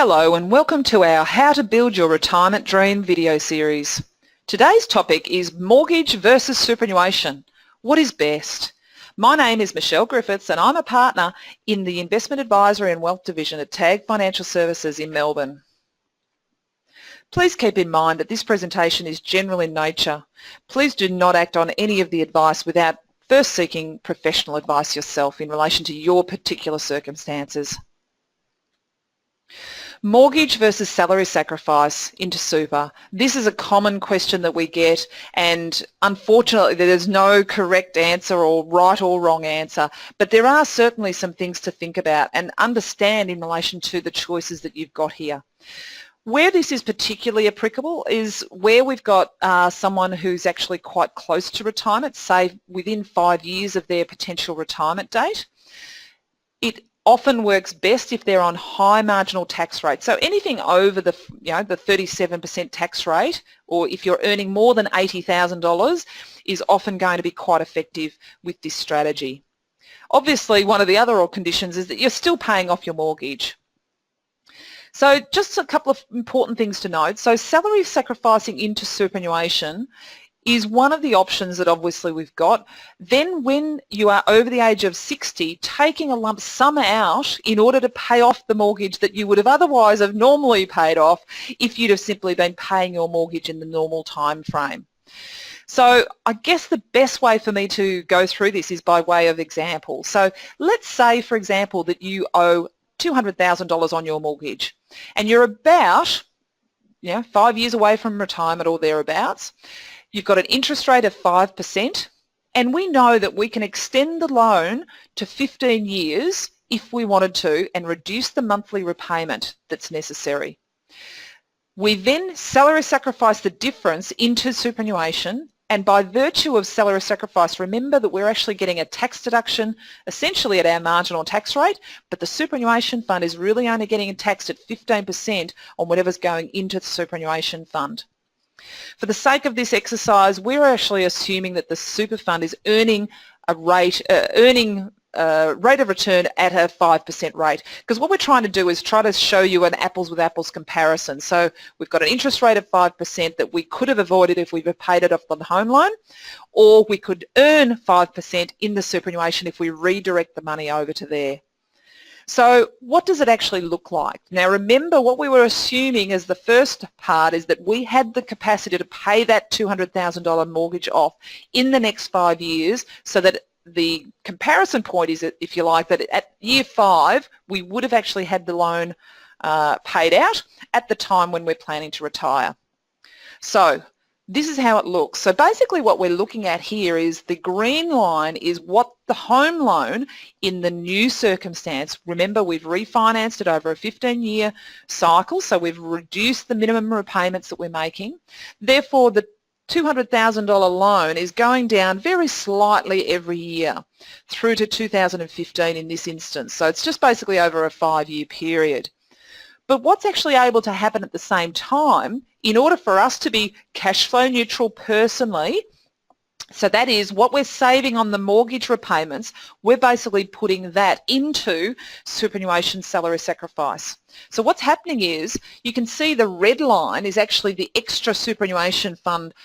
Hello and welcome to our How to Build Your Retirement Dream video series. Today's topic is mortgage versus superannuation. What is best? My name is Michelle Griffiths and I'm a partner in the Investment Advisory and Wealth Division at TAG Financial Services in Melbourne. Please keep in mind that this presentation is general in nature. Please do not act on any of the advice without first seeking professional advice yourself in relation to your particular circumstances. Mortgage versus salary sacrifice into super. This is a common question that we get, and unfortunately there's no correct answer or right or wrong answer, but there are certainly some things to think about and understand in relation to the choices that you've got here. Where this is particularly applicable is where we've got someone who's actually quite close to retirement, say within 5 years of their potential retirement date. It often works best if they're on high marginal tax rates. So anything over the 37% tax rate, or if you're earning more than $80,000, is often going to be quite effective with this strategy. Obviously, one of the other conditions is that you're still paying off your mortgage. So just a couple of important things to note. So salary sacrificing into superannuation is one of the options that obviously we've got. Then when you are over the age of 60, taking a lump sum out in order to pay off the mortgage that you would have otherwise have normally paid off if you'd have simply been paying your mortgage in the normal time frame. So I guess the best way for me to go through this is by way of example. So let's say, for example, that you owe $200,000 on your mortgage and you're about 5 years away from retirement or thereabouts. You've got an interest rate of 5%, and we know that we can extend the loan to 15 years if we wanted to and reduce the monthly repayment that's necessary. We then salary sacrifice the difference into superannuation, and by virtue of salary sacrifice, remember that we're actually getting a tax deduction essentially at our marginal tax rate, but the superannuation fund is really only getting taxed at 15% on whatever's going into the superannuation fund. For the sake of this exercise, we're actually assuming that the super fund is earning a rate of return at a 5% rate, because what we're trying to do is try to show you an apples with apples comparison. So we've got an interest rate of 5% that we could have avoided if we paid it off on the home loan, or we could earn 5% in the superannuation if we redirect the money over to there. So what does it actually look like? Now remember, what we were assuming as the first part is that we had the capacity to pay that $200,000 mortgage off in the next 5 years, so that the comparison point is, if you like, that at year 5 we would have actually had the loan paid out at the time when we're planning to retire. So this is how it looks. So basically what we're looking at here is the green line is what the home loan in the new circumstance. Remember, we've refinanced it over a 15-year cycle, so we've reduced the minimum repayments that we're making. Therefore, the $200,000 loan is going down very slightly every year through to 2015 in this instance. So it's just basically over a 5-year period. But what's actually able to happen at the same time, in order for us to be cash flow neutral personally, so that is what we're saving on the mortgage repayments, we're basically putting that into superannuation salary sacrifice. So what's happening is, you can see the red line is actually the extra superannuation fund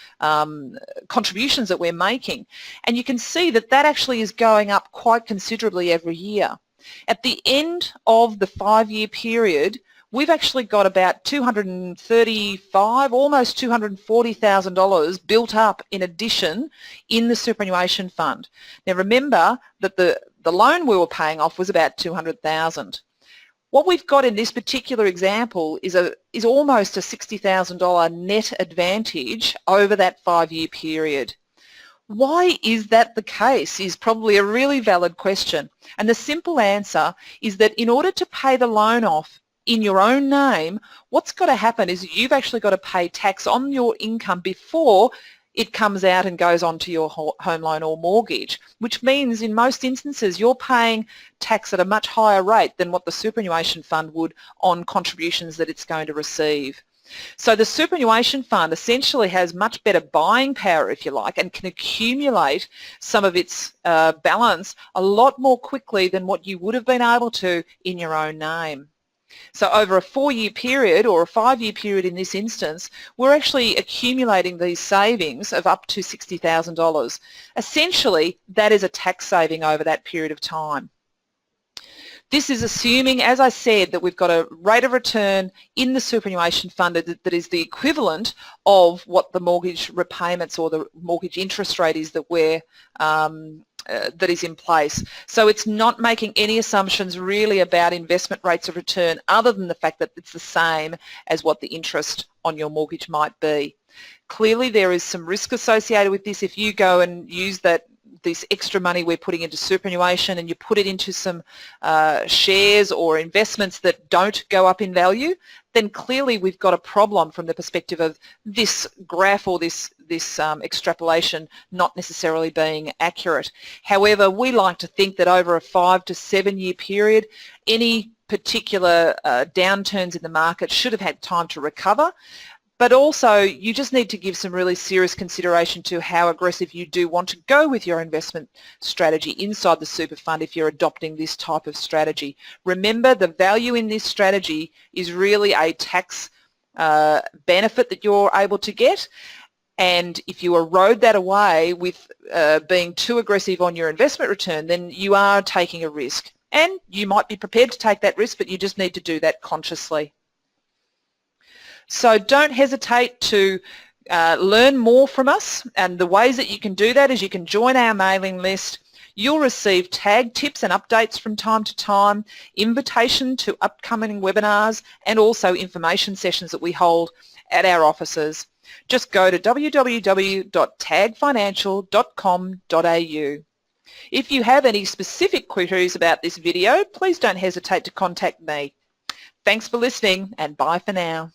contributions that we're making, and you can see that that actually is going up quite considerably every year. At the end of the 5-year period, we've actually got about $235,000, almost $240,000 built up in addition in the superannuation fund. Now remember that the loan we were paying off was about $200,000. What we've got in this particular example is almost a $60,000 net advantage over that 5-year period. Why is that the case is probably a really valid question, and the simple answer is that in order to pay the loan off in your own name, what's got to happen is you've actually got to pay tax on your income before it comes out and goes on to your home loan or mortgage, which means in most instances you're paying tax at a much higher rate than what the superannuation fund would on contributions that it's going to receive. So the superannuation fund essentially has much better buying power, if you like, and can accumulate some of its balance a lot more quickly than what you would have been able to in your own name. So over a 4-year period or a 5-year period in this instance, we're actually accumulating these savings of up to $60,000. Essentially, that is a tax saving over that period of time. This is assuming, as I said, that we've got a rate of return in the superannuation fund that is the equivalent of what the mortgage repayments or the mortgage interest rate is that we're that is in place. So it's not making any assumptions really about investment rates of return other than the fact that it's the same as what the interest on your mortgage might be. Clearly there is some risk associated with this. If you go and use this extra money we're putting into superannuation and you put it into some shares or investments that don't go up in value, then clearly we've got a problem from the perspective of this graph or this extrapolation not necessarily being accurate. However, we like to think that over a 5 to 7 year period, any particular downturns in the market should have had time to recover. But also, you just need to give some really serious consideration to how aggressive you do want to go with your investment strategy inside the super fund if you're adopting this type of strategy. Remember, the value in this strategy is really a tax benefit that you're able to get. And if you erode that away with being too aggressive on your investment return, then you are taking a risk. And you might be prepared to take that risk, but you just need to do that consciously. So don't hesitate to learn more from us, and the ways that you can do that is you can join our mailing list. You'll receive tag tips and updates from time to time, invitation to upcoming webinars, and also information sessions that we hold at our offices. Just go to www.tagfinancial.com.au. If you have any specific queries about this video, please don't hesitate to contact me. Thanks for listening, and bye for now.